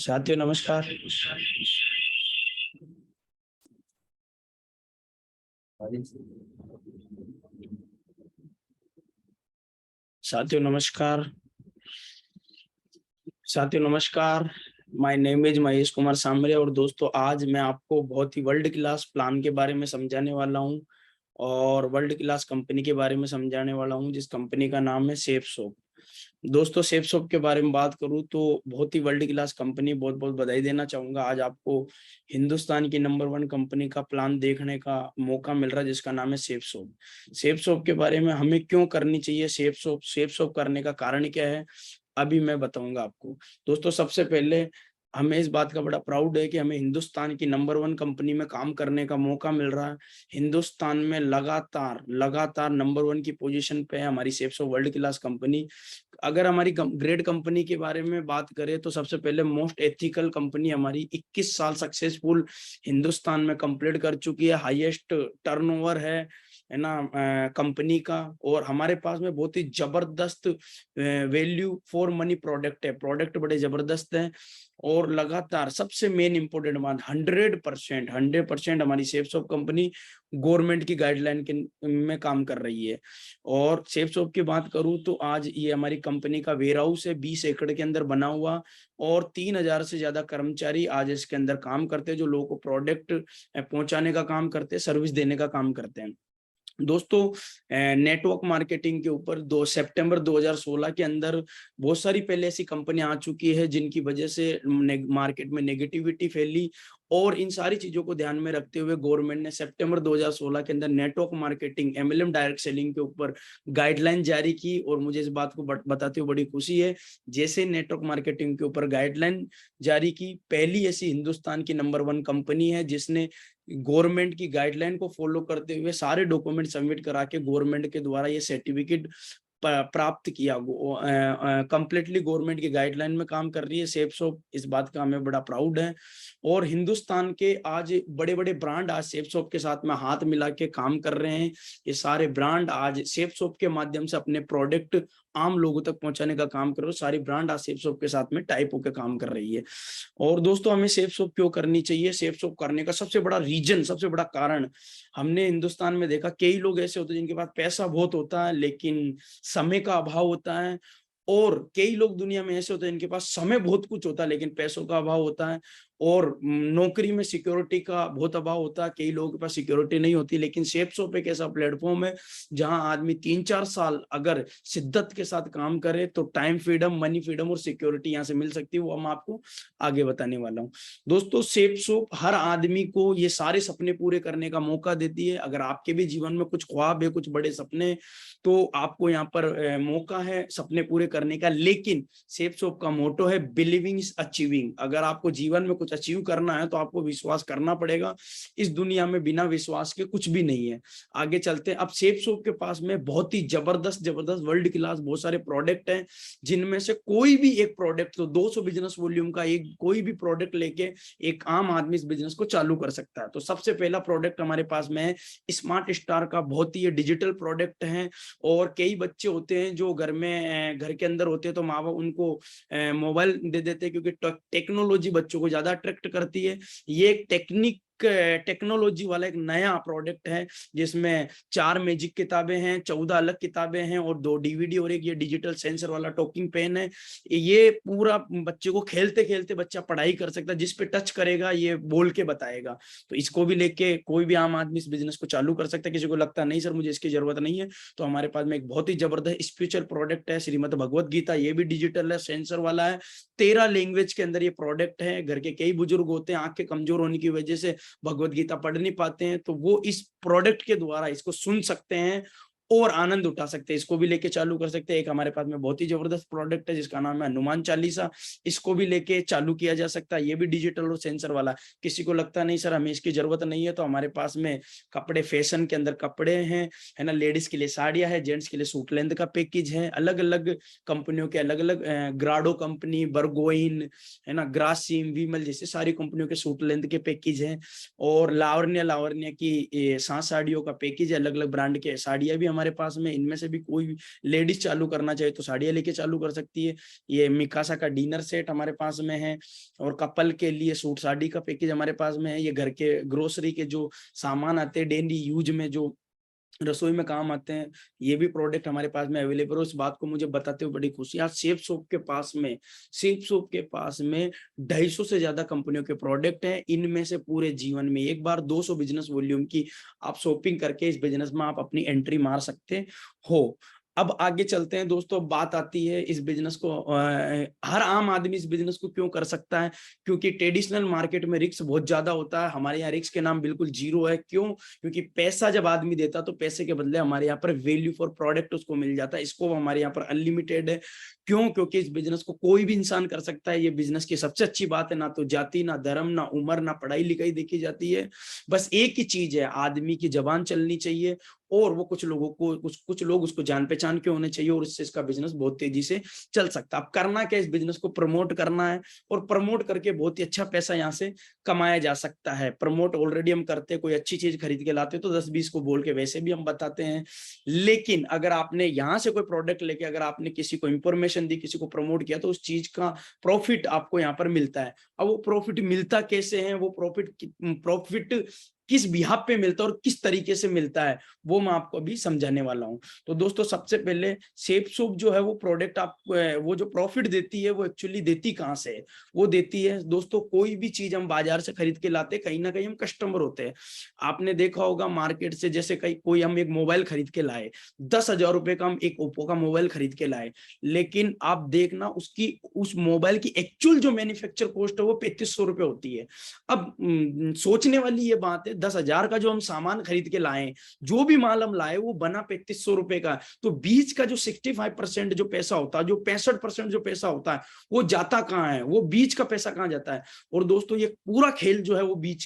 साथियों नमस्कार। साथियों नमस्कार। साथियों नमस्कार। My name is Mahesh Kumar Sambare और दोस्तों आज मैं आपको बहुत ही वर्ल्ड क्लास प्लान के बारे में समझाने वाला हूं और वर्ल्ड क्लास कंपनी के बारे में समझाने वाला हूं जिस कंपनी का नाम है सेफसॉप। दोस्तों सेफसॉप के बारे में बात करूं तो बहुत ही वर्ल्ड क्लास कंपनी, बहुत बहुत बधाई देना चाहूंगा। आज आपको हिंदुस्तान की नंबर 1 कंपनी का प्लान देखने का मौका मिल रहा है जिसका नाम है सेफसॉप। सेफसॉप के बारे में हमें क्यों करनी चाहिए सेफसॉप, सेफसॉप करने का कारण क्या है अभी मैं बताऊंगा आपको। दोस्तों सबसे पहले हमें इस बात का बड़ा प्राउड है कि हमें हिंदुस्तान की नंबर 1 कंपनी में काम करने का मौका मिल रहा है। हिंदुस्तान में लगातार लगातार नंबर 1 की पोजीशन पे है हमारी सेफसॉप वर्ल्ड क्लास कंपनी। अगर हमारी ग्रेट कंपनी के बारे में बात करें तो सबसे पहले मोस्ट एथिकल कंपनी हमारी 21 साल सक्सेसफुल हिंदुस्तान में कंप्लीट कर चुकी है। हाईएस्ट टर्नओवर है ना कंपनी का। और हमारे पास में बहुत ही जबरदस्त वैल्यू फॉर मनी प्रोडक्ट है। प्रोडक्ट बड़े जबरदस्त हैं और लगातार सबसे मेन इंपॉर्टेंट बात 100% हमारी सेफसॉप कंपनी गवर्नमेंट की गाइडलाइन के में काम कर रही है। और सेफसॉप की बात करूं तो आज ये हमारी कंपनी का वेयर हाउस है 20 एकड़ के अंदर बना हुआ और 3000 से ज्यादा कर्मचारी आज इसके अंदर काम करते हैं जो लोगों को प्रोडक्ट पहुंचाने का काम करते हैं, सर्विस देने का काम करते हैं। दोस्तों नेटवर्क मार्केटिंग के ऊपर 2 सितंबर 2016 के अंदर बहुत सारी पहले ऐसी कंपनियां आ चुकी है जिनकी वजह से मार्केट में नेगेटिविटी फैली और इन सारी चीजों को ध्यान में रखते हुए गवर्नमेंट ने सितंबर 2016 के अंदर network marketing MLM direct selling के ऊपर गाइडलाइन जारी की। और मुझे इस बात को बताते हुए बड़ी खुशी है जैसे नेटवर्क मार्केटिंग के ऊपर गाइडलाइन जारी की, पहली ऐसी हिंदुस्तान की नंबर 1 कंपनी है जिसने गवर्नमेंट की गाइडलाइन को फॉलो करते हुए सारे डॉक्यूमेंट सबमिट करा के गवर्नमेंट के द्वारा ये सर्टिफिकेट प्राप्त किया। कंप्लीटली गवर्नमेंट की गाइडलाइन में काम कर रही है सेफसॉप, इस बात का हमें बड़ा प्राउड है। और हिंदुस्तान के आज बड़े बड़े ब्रांड आज सेफसॉप के साथ में हाथ मिला के काम कर रहे हैं। ये सारे ब्रांड आज सेफसॉप के माध्यम से अपने प्रोडक्ट आम लोगों तक पहुंचाने का काम कर रहे हो। सारी ब्रांड आज सेफसॉप के साथ में टाइप होकर काम कर रही है। और दोस्तों हमें सेफसॉप क्यों करनी चाहिए, सेफसॉप करने का सबसे बड़ा रीजन, सबसे बड़ा कारण हमने हिंदुस्तान में देखा कई लोग ऐसे होते हैं जिनके पास पैसा बहुत होता है लेकिन समय का अभाव होता है। और कई लोग दुनिया में ऐसे होते हैं जिनके पास समय बहुत कुछ होता है लेकिन पैसों का अभाव होता है। और नौकरी में सिक्योरिटी का बहुत अभाव होता है, कई लोगों के पास सिक्योरिटी नहीं होती। लेकिन सेफसॉप एक ऐसा प्लेटफॉर्म है जहां आदमी 3-4 साल अगर शिद्दत के साथ काम करे तो टाइम फ्रीडम, मनी फ्रीडम और सिक्योरिटी यहाँ से मिल सकती है। वो हम आपको आगे बताने वाला हूँ। दोस्तों सेफसॉप हर आदमी को ये सारे सपने पूरे करने का मौका देती है। अगर आपके भी जीवन में कुछ ख्वाब है, कुछ बड़े सपने, तो आपको यहाँ पर मौका है सपने पूरे करने का। लेकिन सेफसॉप का मोटो है बिलीविंग इज अचीविंग। अगर आपको जीवन में कुछ अचीव करना है तो आपको विश्वास करना पड़ेगा। इस दुनिया में बिना विश्वास के कुछ भी नहीं है। आगे चलते हैं। अब सेफसॉप के पास में बहुत ही जबरदस्त जबरदस्त वर्ल्ड क्लास बहुत सारे प्रोडक्ट हैं जिनमें से कोई भी एक प्रोडक्ट, तो 200 बिजनेस वॉल्यूम का एक कोई भी प्रोडक्ट लेके एक आम आदमी इस बिजनेस को चालू कर सकता है। तो सबसे पहला प्रोडक्ट हमारे पास में है स्मार्ट स्टार का। बहुत ही डिजिटल प्रोडक्ट है और कई बच्चे होते हैं जो घर में घर के अंदर होते हैं तो माँ बाप उनको मोबाइल दे देते हैं क्योंकि टेक्नोलॉजी बच्चों को ज्यादा अट्रैक्ट करती है। ये एक टेक्नोलॉजी वाला एक नया प्रोडक्ट है जिसमें 4 मैजिक किताबें हैं, 14 अलग किताबें हैं और 2 डीवीडी और एक ये डिजिटल सेंसर वाला टॉकिंग पेन है। ये पूरा बच्चे को खेलते खेलते बच्चा पढ़ाई कर सकता है, जिस पे टच करेगा ये बोल के बताएगा। तो इसको भी लेके कोई भी आम आदमी इस बिजनेस को चालू कर सकता है। किसी को लगता नहीं सर मुझे इसकी जरूरत नहीं है, तो हमारे पास में एक बहुत ही जबरदस्त स्पिरिचुअल प्रोडक्ट है श्रीमद् भगवत गीता। ये भी डिजिटल है, सेंसर वाला है, 13 लैंग्वेज के अंदर ये प्रोडक्ट है। घर के कई बुजुर्ग होते हैं आंख के कमजोर होने की वजह से भगवत गीता पढ़ नहीं पाते हैं, तो वो इस प्रोडक्ट के द्वारा इसको सुन सकते हैं और आनंद उठा सकते हैं। इसको भी लेके चालू कर सकते हैं। एक हमारे पास में बहुत ही जबरदस्त प्रोडक्ट है जिसका नाम है हनुमान चालीसा। इसको भी लेके चालू किया जा सकता है। ये भी डिजिटल और सेंसर वाला। किसी को लगता नहीं सर हमें इसकी जरूरत नहीं है, तो हमारे पास में कपड़े, फैशन के अंदर कपड़े हैं, है ना, लेडीज के लिए साड़ियां है, जेंट्स के लिए सूट लेंथ का पैकेज है। अलग अलग कंपनियों के अलग अलग, ग्राडो कंपनी, बर्गोइन, है ना, ग्रासिम, विमल जैसे सारी कंपनियों के सूट लेंथ के पैकेज हैं। और लावण्य की 7 साड़ियों का पैकेज है, अलग अलग ब्रांड के साड़ियां भी हमारे पास में, इनमें से भी कोई लेडीज चालू करना चाहे तो साड़ियाँ लेके चालू कर सकती है। ये मिकासा का डिनर सेट हमारे पास में है, और कपल के लिए सूट साड़ी का पैकेज हमारे पास में है। ये घर के ग्रोसरी के जो सामान आते हैं डेली यूज में, जो रसोई में काम आते हैं, ये भी प्रोडक्ट हमारे पास में अवेलेबल है। उस बात को मुझे बताते हुए बड़ी खुशी। आज सेफ सोप के पास में 250 से ज्यादा कंपनियों के प्रोडक्ट हैं। इनमें से पूरे जीवन में एक बार 200 बिजनेस वॉल्यूम की आप शॉपिंग करके इस बिजनेस में आप अपनी एंट्री मार सकते हो। अब आगे चलते हैं दोस्तों। बात आती है इस बिजनेस को, हर आम आदमी इस बिजनेस को क्यों कर सकता है? क्योंकि ट्रेडिशनल मार्केट में रिस्क बहुत ज्यादा होता है, हमारे यहाँ रिस्क के नाम बिल्कुल जीरो है। क्यों? क्योंकि पैसा जब आदमी देता तो पैसे के बदले हमारे यहाँ पर वैल्यू फॉर प्रोडक्ट उसको मिल जाता है। स्कोप हमारे यहाँ पर अनलिमिटेड है। क्यों? क्योंकि इस बिजनेस को कोई भी इंसान कर सकता है। ये बिजनेस की सबसे अच्छी बात है, ना तो जाति, ना धर्म, ना उम्र, ना पढ़ाई लिखाई देखी जाती है। बस एक ही चीज है, आदमी की जबान चलनी चाहिए, और वो कुछ लोगों को कुछ लोग उसको जान पहचान के होने चाहिए, और इससे इसका बिजनेस बहुत तेजी से चल सकता है। अब करना क्या, इस बिजनेस को प्रमोट करना है, और प्रमोट करके बहुत ही अच्छा पैसा यहाँ से कमाया जा सकता है। प्रमोट ऑलरेडी हम करते हैं, कोई अच्छी चीज खरीद के लाते तो 10-20 को बोल के वैसे भी हम बताते हैं। लेकिन अगर आपने यहाँ से कोई प्रोडक्ट लेके अगर आपने किसी को इंफॉर्मेशन दी, किसी को प्रमोट किया, तो उस चीज का प्रॉफिट आपको यहाँ पर मिलता है। अब वो प्रॉफिट मिलता कैसे है, वो प्रॉफिट किस बिहाफ पे मिलता है और किस तरीके से मिलता है, वो मैं आपको अभी समझाने वाला हूं। तो दोस्तों सबसे पहले सेफ सोप जो है वो प्रोडक्ट आपको, वो जो प्रॉफिट देती है वो एक्चुअली देती कहां से है? वो देती है दोस्तों, कोई भी चीज हम बाजार से खरीद के लाते कहीं ना कहीं हम कस्टमर होते हैं। आपने देखा होगा मार्केट से, जैसे कहीं कोई हम एक मोबाइल खरीद के लाए, 10,000 रुपए का हम एक ओप्पो का मोबाइल खरीद के लाए, लेकिन आप देखना उसकी उस मोबाइल की एक्चुअल जो मैन्युफैक्चर कॉस्ट है वो 3500 रुपए होती है। अब सोचने वाली ये बात है, 10,000 का जो हम सामान खरीद के लाए, जो भी माल हम लाए, वो बना 3500 रुपए का। तो बीच का जो 65% जो पैसा होता है, जो 65% जो पैसा होता है, वो जाता कहाँ है? वो बीच का पैसा कहाँ जाता है? और दोस्तों ये पूरा खेल जो है वो बीच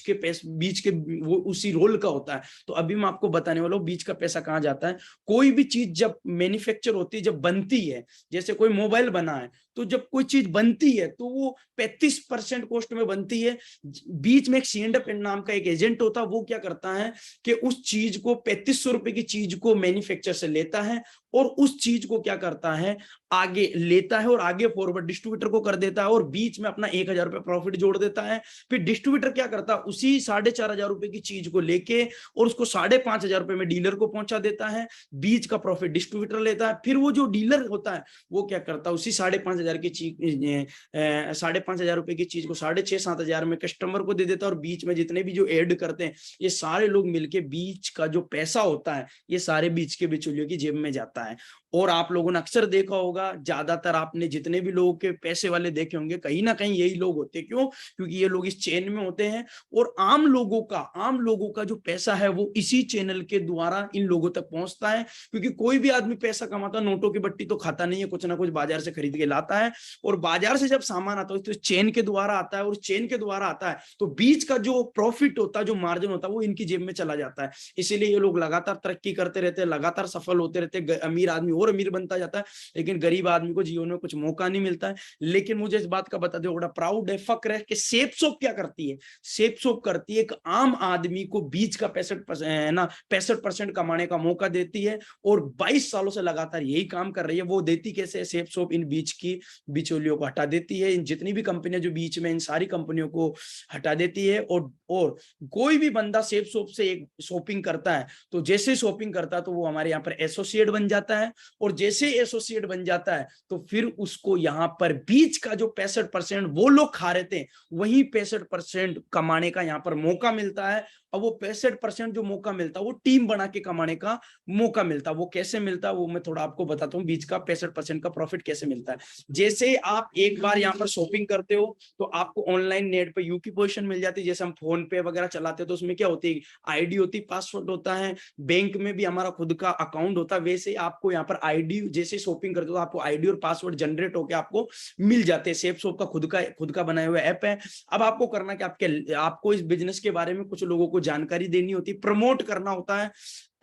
के वो उसी रोल का होता है। तो अभी मैं आपको बताने वाला हूँ बीच का पैसा कहाँ जाता है। कोई भी चीज जब मैन्युफैक्चर होती है, जब बनती है, जैसे कोई मोबाइल बना है, तो जब कोई चीज बनती है तो वो 35% कॉस्ट में बनती है। बीच में एक सीएंडएफ नाम का एक एजेंट होता है, वो क्या करता है कि उस चीज को 3500 रुपए की चीज को मैन्युफैक्चर से लेता है, और उस चीज को क्या करता है, आगे लेता है और आगे फॉरवर्ड डिस्ट्रीब्यूटर को कर देता है, और बीच में अपना 1,000 रुपए प्रॉफिट जोड़ देता है। फिर डिस्ट्रीब्यूटर क्या करता है, उसी 4,500 रुपए की चीज को लेके और उसको 5,500 रुपए में डीलर को पहुंचा देता है। बीच का प्रॉफिट डिस्ट्रीब्यूटर लेता है। फिर वो जो डीलर होता है वो क्या करता है, उसी 5,500 की चीज 5,500 रुपए की चीज को 6,500-7,000 में कस्टमर को दे देता है, और बीच में जितने भी जो ऐड करते हैं, ये सारे लोग मिलके बीच का जो पैसा होता है, ये सारे बीच के बिचौलियों की जेब में जाता है। और आप लोगों ने अक्सर देखा होगा, ज्यादातर आपने जितने भी लोगों के पैसे वाले देखे होंगे, कहीं ना कहीं यही लोग होते हैं। क्यों? क्योंकि ये लोग इस चेन में होते हैं, और आम लोगों का जो पैसा है वो इसी चैनल के द्वारा इन लोगों तक पहुंचता है। क्योंकि कोई भी आदमी पैसा कमाता, नोटों की बट्टी तो खाता नहीं है, कुछ ना कुछ बाजार से खरीद के लाता है, और बाजार से जब सामान आता है तो चेन के द्वारा आता है, और चेन के द्वारा आता है तो बीच का जो प्रॉफिट होता है, जो मार्जिन होता है, वो इनकी जेब में चला जाता है। इसीलिए ये लोग लगातार तरक्की करते रहते हैं, लगातार सफल होते रहते हैं। अमीर आदमी और अमीर बनता जाता है, लेकिन गरीब आदमी को जीवन में कुछ मौका नहीं मिलता है। लेकिन मुझे इस बात का बता दो, बड़ा प्राउड है, फक्र है कि सेफ सोप क्या करती है। सेफ सोप करती है, एक आम आदमी को बीच का 65% कमाने का मौका देती है, और 22 सालों से लगातार यही काम कर रही है। वो देती कैसे है? सेफ सोप इन बीच की बिचौलियों को हटा देती है। इन जितनी भी कंपनियां जो बीच में, इन सारी कंपनियों को हटा देती है। और कोई भी बंदा सेफ सोप से एक शॉपिंग करता है, तो जैसे शॉपिंग करता है तो वो हमारे यहाँ पर एसोसिएट बन जाता है, और जैसे एसोसिएट बन जाता है तो फिर उसको यहाँ पर बीच का जो 65% वो लोग खा रहे थे, वही 65% कमाने का यहाँ पर मौका मिलता है। अब वो 65% जो मौका मिलता है वो टीम बना के कमाने का मौका मिलता है। वो कैसे मिलता है वो मैं थोड़ा आपको बताता हूँ, बीच का 65% का प्रॉफिट कैसे मिलता है। जैसे आप एक बार यहाँ पर शॉपिंग करते हो तो आपको ऑनलाइन नेट पे यू की पोजीशन मिल जाती है। जैसे हम फोन पे वगैरह चलाते हैं तो उसमें क्या होती है, आईडी होती है, पासवर्ड होता है। बैंक में भी हमारा खुद का अकाउंट होता है। वैसे आपको यहाँ पर आईडी, जैसे शॉपिंग करते हो तो आपको आईडी और पासवर्ड जनरेट होकर आपको मिल जाते हैं। सेफ शॉप का खुद का बनाया हुआ ऐप है। अब आपको करना कि आपको इस बिजनेस के बारे में कुछ लोगों को जानकारी देनी होती है, प्रमोट करना होता है।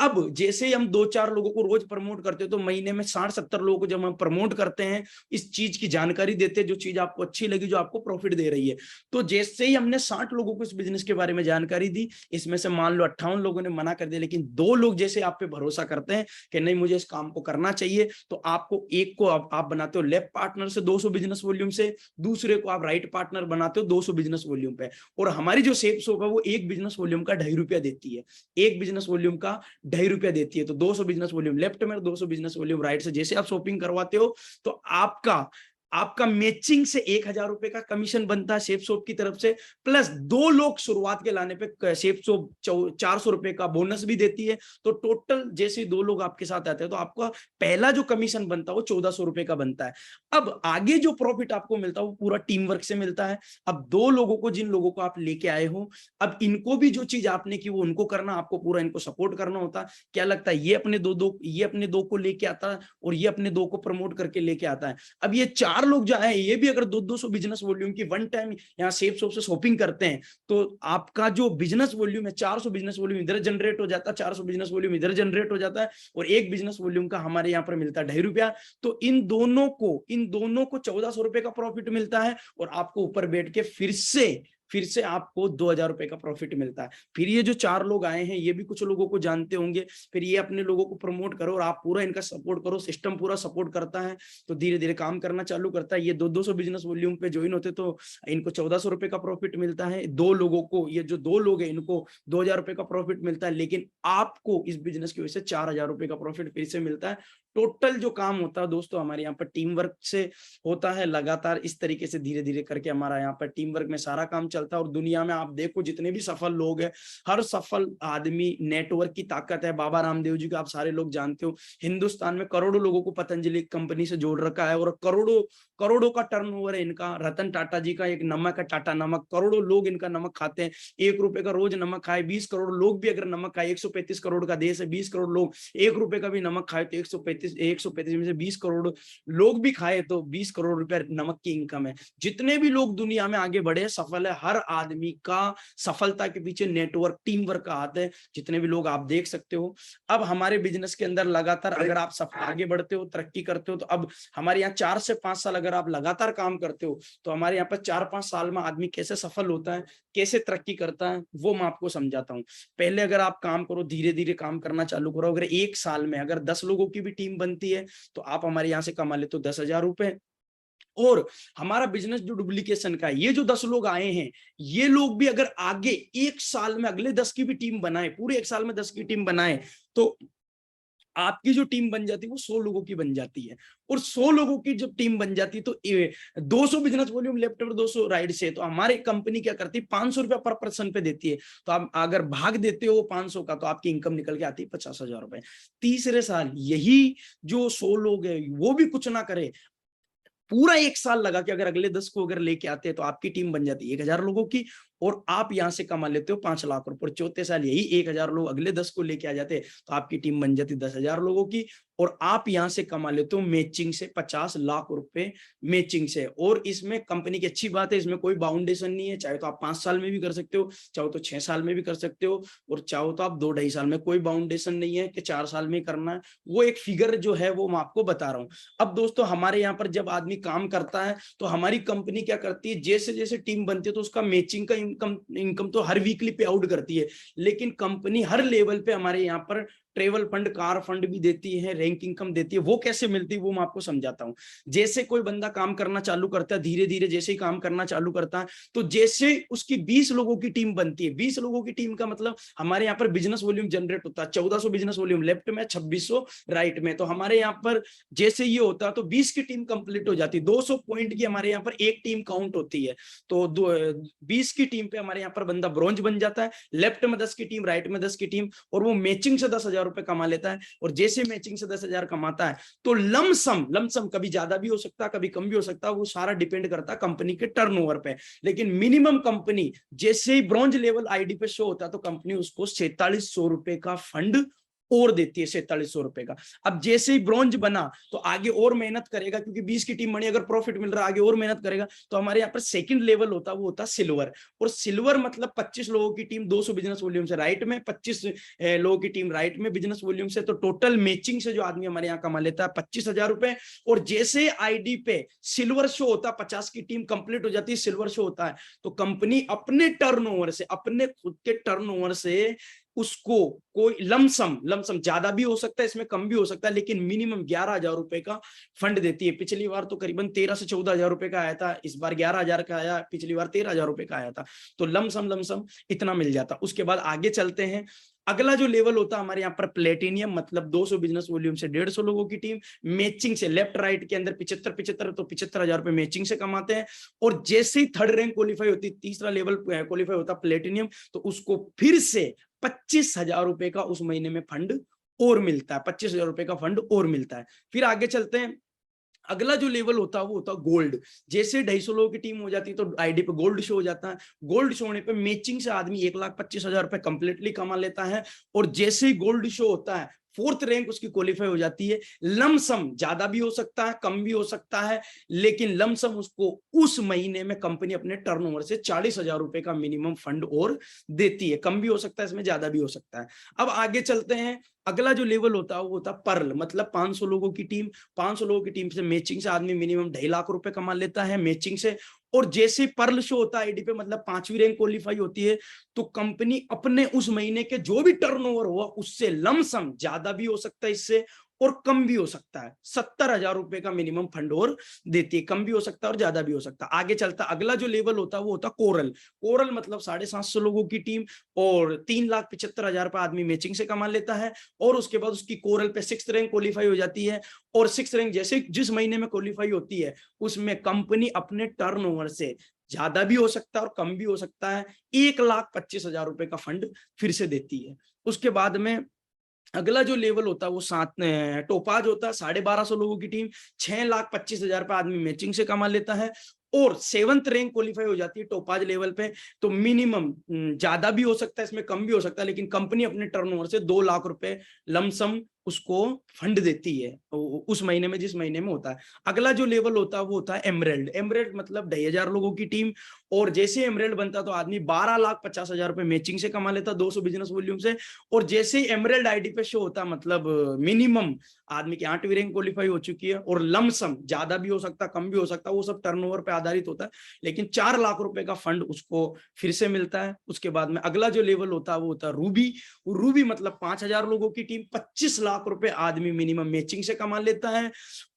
अब जैसे ही हम 2-4 लोगों को रोज प्रमोट करते हो, तो महीने में 60-70 लोगों को जब हम प्रमोट करते हैं, इस चीज की जानकारी देते हैं, जो चीज आपको अच्छी लगी, जो आपको प्रॉफिट दे रही है, तो जैसे ही हमने 60 लोगों को इस बिजनेस के बारे में जानकारी दी, इसमें से मान लो 58 लोगों ने मना कर दिया, लेकिन 2 लोग जैसे आप पे भरोसा करते हैं कि नहीं मुझे इस काम को करना चाहिए, तो आपको एक को आप बनाते हो लेफ्ट पार्टनर से 200 बिजनेस वॉल्यूम से, दूसरे को आप राइट पार्टनर बनाते हो 200 बिजनेस वॉल्यूम पे। और हमारी जो सेफ शॉप है वो एक बिजनेस वॉल्यूम का ₹2.5 देती है, एक बिजनेस वॉल्यूम का ₹2.5 देती है। तो 200 बिजनेस वॉल्यूम लेफ्ट में, 200 बिजनेस वॉल्यूम राइट से जैसे आप शॉपिंग करवाते हो, तो आपका आपका मैचिंग से ₹1000 का कमीशन बनता है सेफ शॉप की तरफ से, प्लस 2 लोग शुरुआत के लाने पे सेफ शॉप ₹400 का बोनस भी देती है। तो टोटल जैसे 2 लोग आपके साथ आते हैं, तो आपका पहला जो कमीशन बनता है वो ₹1400 का बनता है। अब आगे जो प्रॉफिट आपको मिलता है वो पूरा टीम वर्क से मिलता है। अब 2 लोगों को, जिन लोगों को आप लेके आए हो, अब इनको भी जो चीज आपने की वो उनको करना, आपको पूरा इनको सपोर्ट करना होता है। क्या लगता है, ये अपने दो को लेके आता है और ये अपने 2 को प्रमोट करके लेके आता है। अब ये 4 लोग जो है, ये भी अगर 200 बिजनेस वॉल्यूम की वन टाइम यहाँ सेफ शॉप से शॉपिंग करते हैं, तो आपका जो बिजनेस वॉल्यूम है, 400 बिजनेस वॉल्यूम इधर जनरेट हो जाता है, 400 बिजनेस वॉल्यूम इधर जनरेट हो जाता है, और एक बिजनेस वॉल्यूम का हमारे यहाँ पर मिलता है ₹2.5। तो इन दोनों को ₹1400 का प्रॉफिट मिलता है, और आपको ऊपर बैठ के फिर से आपको ₹2000 का प्रॉफिट मिलता है। फिर ये जो 4 लोग आए हैं, ये भी कुछ लोगों को जानते होंगे, फिर ये अपने लोगों को प्रमोट करो और आप पूरा इनका सपोर्ट करो, सिस्टम पूरा सपोर्ट करता है, तो धीरे धीरे काम करना चालू करता है। ये 200 बिजनेस वॉल्यूम पे ज्वाइन होते तो इनको ₹1400 का प्रॉफिट मिलता है। 2 लोगों को, ये जो 2 लोग हैं, इनको ₹2000 का प्रॉफिट मिलता है, लेकिन आपको इस बिजनेस की वजह से ₹4000 का प्रॉफिट फिर से मिलता है। टोटल जो काम होता है दोस्तों, हमारे यहाँ पर टीम वर्क से होता है, लगातार इस तरीके से धीरे धीरे करके हमारा यहाँ पर टीम वर्क में सारा काम चलता है। और दुनिया में आप देखो जितने भी सफल लोग हैं, हर सफल आदमी नेटवर्क की ताकत है। बाबा रामदेव जी को आप सारे लोग जानते हो, हिंदुस्तान में करोड़ों लोगों को पतंजलि कंपनी से जोड़ रखा है, और करोड़ों करोड़ों का टर्नओवर है इनका। रतन टाटा जी का एक नमक है, टाटा नमक, करोड़ों लोग इनका नमक खाते हैं। ₹1 का रोज नमक खाए 20 करोड़ लोग भी अगर नमक खाए, 135 करोड़ का देश है, 20 करोड़ लोग ₹1 का भी नमक खाए तो 135 में से 20 करोड़ लोग भी खाए तो ₹20 करोड़ नमक की इनकम है। जितने भी लोग दुनिया में आगे बढ़े सफल है, हर आदमी का सफलता के पीछे नेटवर्क, टीम वर्क का हाथ है। जितने भी लोग आप देख सकते हो, अब हमारे बिजनेस के अंदर लगातार अगर आप आगे बढ़ते हो, तरक्की करते हो, तो अब हमारे यहाँ 4 से 5 साल अगर आप लगातार काम करते हो, तो हमारे यहाँ पर 4-5 साल में आदमी कैसे सफल होता है, कैसे तरक्की करता है, वो मैं आपको समझाता हूँ। पहले अगर आप काम करो, धीरे धीरे काम करना चालू करो, अगर 1 साल में अगर 10 लोगों की भी टीम बनती है, तो आप हमारे यहाँ से कमा लेते हो ₹10,000। और हमारा बिजनेस जो डुप्लीकेशन का है, ये जो 10 लोग आए हैं, ये लोग भी अगर आगे 1 साल में अगले 10 की भी टीम बनाए, पूरे 1 साल में 10 की टीम बनाए, तो आपकी जो टीम बन जाती है वो 100 लोगों की बन जाती है। और 100 लोगों की जब टीम बन जाती है, तो 200 बिजनेस वॉल्यूम लेफ्ट और 200 राइट से, तो हमारी कंपनी क्या करती है, ₹500 पर पर्सन पे देती है। तो आप अगर भाग देते हो 500 का, तो आपकी इनकम निकल के आती है ₹50,000। तीसरे साल यही जो 100 लोग है, वो भी कुछ ना करे, पूरा 1 साल लगा के अगर अगले 10 को अगर लेके आते हैं, तो आपकी टीम बन जाती है 1000 लोगों की, और आप यहां से कमा लेते हो ₹5,00,000। चौथे साल यही 1000 लोग अगले 10 को लेके आ जाते हैं, तो आपकी टीम बन जाती 10,000 लोगों की, और आप यहां से कमा लेते हो मैचिंग से ₹50,00,000 मैचिंग से। और इसमें कंपनी की अच्छी बात है, इसमें कोई बाउंडेशन नहीं है, चाहे तो आप 5 साल में भी कर सकते हो, चाहो तो 6 साल में भी कर सकते हो, और चाहो तो आप 2-2.5 साल में, कोई बाउंडेशन नहीं है कि 4 साल में करना है। वो एक फिगर जो है वो मैं आपको बता रहा हूँ। अब दोस्तों, हमारे यहाँ पर जब आदमी काम करता है, तो हमारी कंपनी क्या करती है, जैसे जैसे टीम बनती है, तो उसका मैचिंग का इनकम तो हर वीकली पे आउट करती है, लेकिन कंपनी हर लेवल पे हमारे यहाँ पर ट्रेवल फंड, कार फंड भी देती है, रैंक इनकम देती है। वो कैसे मिलती है वो मैं आपको समझाता हूँ। जैसे कोई बंदा काम करना चालू करता है, धीरे धीरे जैसे ही काम करना चालू करता है, तो जैसे उसकी 20 लोगों की टीम बनती है, 20 लोगों की टीम का मतलब हमारे यहाँ पर बिजनेस वॉल्यूम जनरेट होता है 1400 बिजनेस वॉल्यूम लेफ्ट में, 2600 राइट में। तो हमारे यहाँ पर जैसे ये होता है, तो 20 की टीम कंप्लीट हो जाती है, 200 पॉइंट की हमारे यहाँ पर एक टीम काउंट होती है। तो 20 की टीम पे हमारे यहाँ पर बंदा ब्रॉन्ज बन जाता है, लेफ्ट में 10 की टीम, राइट में 10 की टीम, और वो मैचिंग से ₹10,000 कमा लेता है। और जैसे मैचिंग से 10,000 कमाता है, तो लमसम कभी ज्यादा भी हो सकता है, कभी कम भी हो सकता है, वो सारा डिपेंड करता है कंपनी के टर्नओवर पे। लेकिन मिनिमम कंपनी जैसे ही ब्रॉन्ज लेवल आईडी पे शो होता है, तो कंपनी उसको ₹4,700 का फंड और देती है 4700 रुपए का। अब जैसे ही ब्रॉन्ज बना तो आगे और मेहनत करेगा, क्योंकि 20 की टीम बनी, अगर प्रॉफिट मिल रहा है आगे और मेहनत करेगा। तो हमारे यहाँ पर सेकंड लेवल होता है वो होता है सिल्वर। और सिल्वर मतलब 25 लोगों की टीम 200 बिजनेस वॉल्यूम से, राइट में 25 लोगों की टीम राइट में बिजनेस वॉल्यूम से, तो टोटल मैचिंग से जो आदमी हमारे यहाँ कमा लेता है 25,000 रुपए। और जैसे आईडी पे सिल्वर शो होता है, 50 की टीम कंप्लीट हो जाती है, सिल्वर शो होता है, तो कंपनी अपने टर्नओवर से, अपने खुद के टर्नओवर से उसको कोई लमसम ज्यादा भी हो सकता है, इसमें कम भी हो सकता है, लेकिन मिनिमम 11,000 रुपए का फंड देती है। पिछली बार तो करीबन 13 से 14,000 रुपए का आया था, इस बार 11,000 का आया, पिछली बार 13,000 रुपए का आया था। तो लमसम इतना मिल जाता। उसके बाद आगे चलते हैं। अगला जो लेवल होता है हमारे यहाँ पर प्लेटिनियम, मतलब 200 बिजनेस वॉल्यूम से 150 लोगों की टीम, मैचिंग से लेफ्ट राइट के अंदर 75 तो 75,000 रुपए मैचिंग से कमाते हैं। और जैसे ही थर्ड रैंक क्वालिफाई होती, तीसरा लेवल क्वालिफाई होता प्लेटिनियम, तो उसको फिर से 25,000 रुपए का उस महीने में फंड और मिलता है, 25,000 रुपए का फंड और मिलता है। फिर आगे चलते हैं। अगला जो लेवल होता है वो होता है गोल्ड। जैसे 250 लोगों की टीम हो जाती है तो आईडी पे गोल्ड शो हो जाता है। गोल्ड शो होने पे मैचिंग से आदमी 1,25,000 रुपए कंप्लीटली कमा लेता है। और जैसे ही गोल्ड शो होता है, फोर्थ रैंक उसकी क्वालिफाई हो जाती है। लमसम ज्यादा भी हो सकता है, कम भी हो सकता है, लेकिन लमसम उसको उस महीने में कंपनी अपने टर्नओवर से 40,000 रुपए का मिनिमम फंड और देती है। कम भी हो सकता है, इसमें ज्यादा भी हो सकता है। अब आगे चलते हैं। अगला जो लेवल होता है वो होता है पर्ल, मतलब 500 लोगों की टीम। 500 लोगों की टीम से मैचिंग से आदमी मिनिमम 2.5 लाख रुपए कमा लेता है मैचिंग से। और जैसे पर्ल शो होता है आईडी पे, मतलब 5वीं रैंक क्वालिफाई होती है, तो कंपनी अपने उस महीने के जो भी टर्नओवर हुआ उससे लमसम, ज्यादा भी हो सकता है इससे और कम भी हो सकता है, 70,000 रुपए का मिनिमम फंड और देती है। कम भी हो सकता है और ज्यादा भी हो सकता है। आगे चलता अगला जो लेवल होता है वो होता है कोरल। कोरल मतलब 750 लोगों की टीम और 3,75,000 रुपए आदमी मैचिंग से कमा लेता है। और उसके बाद उसकी कोरल पे 6th रैंक क्वालिफाई हो जाती है। और 6th रैंक जैसे जिस महीने में क्वालिफाई होती है, उसमें कंपनी अपने टर्नओवर से, ज्यादा भी हो सकता है और कम भी हो सकता है, 1,25,000 रुपए का फंड फिर से देती है। उसके बाद में अगला जो लेवल होता है वो टोपाज होता है। 1,250 लोगों की टीम, 6,25,000 रुपए आदमी मैचिंग से कमा लेता है। और 7th रैंक क्वालिफाई हो जाती है टोपाज लेवल पे, तो मिनिमम ज्यादा भी हो सकता है, इसमें कम भी हो सकता है, लेकिन कंपनी अपने टर्नओवर से 2 लाख रुपए लमसम उसको फंड देती है उस महीने में, जिस महीने में होता है। अगला जो लेवल होता है वो होता है एमरेल्ड। एमरेल्ड मतलब 2,500 लोगों की टीम। और जैसे एमरेल्ड बनता तो आदमी 12,50,000 रुपए मैचिंग से कमा लेता 200 बिजनेस वॉल्यूम से। और जैसे ही एमरेल्ड आईडी पे शो होता, मतलब मिनिमम आदमी की 8वीं रैंक क्वालिफाई हो चुकी है, और लमसम ज्यादा भी हो सकता, कम भी हो सकता, वो सब टर्नओवर पे आधारित होता है, लेकिन 4 लाख रुपए का फंड उसको फिर से मिलता है। उसके बाद में अगला जो लेवल होता है वो होता है रूबी। रूबी मतलब 5,000 लोगों की टीम, 25 लाख रुपए आदमी मिनिमम मैचिंग से कमा लेता है।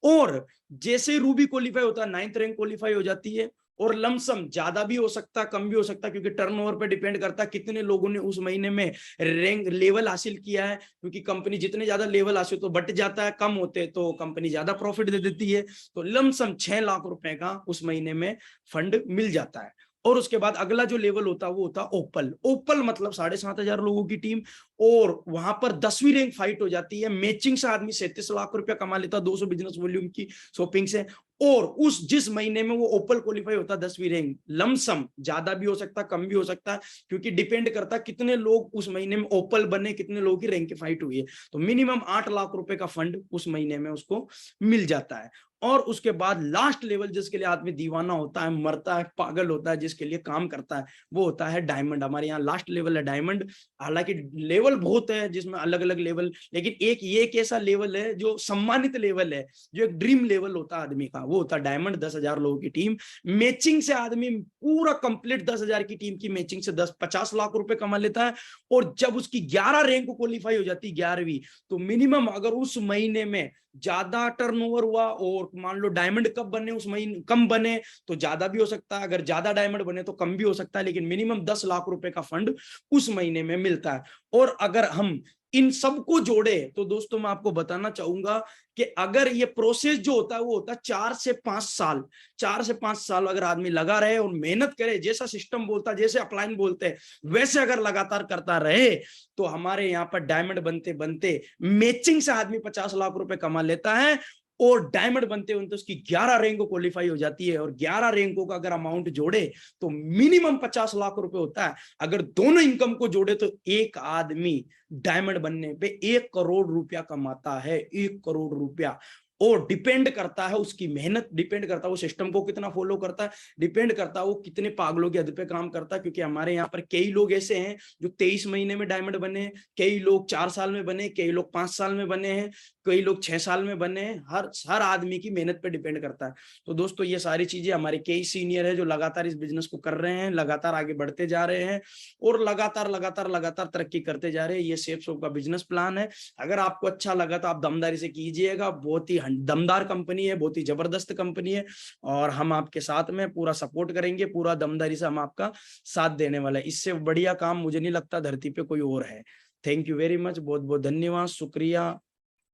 और जैसे रूबी क्वालिफाई होता है, 9th रैंक क्वालिफाई हो जाती है। और लमसम ज्यादा भी हो सकता, कम भी हो सकता, क्योंकि टर्नओवर पे डिपेंड करता है कितने लोगों ने उस महीने में रैंक लेवल हासिल किया है, क्योंकि कंपनी जितने ज्यादा लेवल हासिल तो बट जाता है, कम होते तो कंपनी ज्यादा प्रॉफिट दे देती है। तो लमसम 6 लाख रुपए का उस महीने में फंड मिल जाता है। और उसके बाद अगला जो लेवल होता है वो होता है ओपल। ओपल मतलब 7,500 लोगों की टीम, और वहां पर 10वीं रैंक फाइट हो जाती है मैचिंग से, आदमी 37 लाख रुपया कमा लेता 200 बिजनेस वॉल्यूम की शॉपिंग से। और उस जिस महीने में वो ओपल क्वालिफाई होता 10वीं रैंक, लमसम ज्यादा भी हो सकता, कम भी हो सकता, क्योंकि डिपेंड करता कितने लोग उस महीने में ओपल बने, कितने लोगों की रैंक की फाइट हुई है। तो मिनिमम 8 लाख रुपए का फंड उस महीने में उसको मिल जाता है। और उसके बाद लास्ट लेवल जिसके लिए आदमी दीवाना होता है, मरता है, पागल होता है, जिसके लिए काम करता है, वो होता है डायमंड। हमारे यहाँ लास्ट लेवल है डायमंड। हालांकि लेवल बहुत है जिसमें अलग अलग लेवल, लेकिन एक ऐसा लेवल है जो सम्मानित लेवल है, जो एक ड्रीम लेवल होता है आदमी का, वो होता है डायमंड। 10,000 लोगों की टीम मैचिंग से आदमी पूरा कंप्लीट 10,000 की टीम की मैचिंग से 50 लाख रुपए कमा लेता है। और जब उसकी 11 रैंक क्वालिफाई हो जाती है, 11वीं, तो मिनिमम अगर उस महीने में ज्यादा टर्नओवर हुआ, और मान लो डायमंड कब बने उस महीने, कम बने तो ज्यादा भी हो सकता है, अगर ज्यादा डायमंड बने तो कम भी हो सकता है, लेकिन मिनिमम 10 लाख रुपए का फंड उस महीने में मिलता है। और अगर हम इन सबको जोड़े तो दोस्तों मैं आपको बताना चाहूंगा कि अगर ये प्रोसेस जो होता है वो होता है 4 से 5 साल। 4 से 5 साल अगर आदमी लगा रहे और मेहनत करे, जैसा सिस्टम बोलता है, जैसे अपलाइन बोलते हैं, वैसे अगर लगातार करता रहे, तो हमारे यहाँ पर डायमंड बनते बनते मैचिंग से आदमी 50 लाख रुपए कमा लेता है। और डायमंड बनते बनते उसकी 11 रैंक क्वालिफाई हो जाती है, और 11 रैंकों का अगर अमाउंट जोड़े तो मिनिमम 50 लाख रुपए होता है। अगर दोनों इनकम को जोड़े तो एक आदमी डायमंड बनने पे 1 करोड़ रुपया कमाता है, 1 करोड़ रुपया। और डिपेंड करता है उसकी मेहनत, डिपेंड करता है वो सिस्टम को कितना फॉलो करता है, डिपेंड करता है वो कितने पागलों की हद पे काम करता है। क्योंकि हमारे यहाँ पर कई लोग ऐसे हैं जो 23 महीने में डायमंड बने, कई लोग 4 साल में बने, कई लोग 5 साल में बने हैं, कई लोग 6 साल में बने हैं। हर आदमी की मेहनत पे डिपेंड करता है। तो दोस्तों ये सारी चीजें, हमारे कई सीनियर है जो लगातार इस बिजनेस को कर रहे हैं, लगातार आगे बढ़ते जा रहे हैं और लगातार लगातार लगातार तरक्की करते जा रहे हैं। ये सेफ शॉप का बिजनेस प्लान है। अगर आपको अच्छा लगा तो आप दमदारी से कीजिएगा। बहुत ही दमदार कंपनी है, बहुत ही जबरदस्त कंपनी है, और हम आपके साथ में पूरा सपोर्ट करेंगे, पूरा दमदारी से हम आपका साथ देने वाला है। इससे बढ़िया काम मुझे नहीं लगता धरती पे कोई और है। थैंक यू वेरी मच, बहुत बहुत धन्यवाद, शुक्रिया।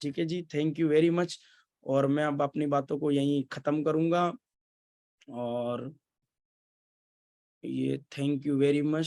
ठीक है जी, थैंक यू वेरी मच। और मैं अब अपनी बातों को यहीं खत्म करूंगा, और ये थैंक यू वेरी मच।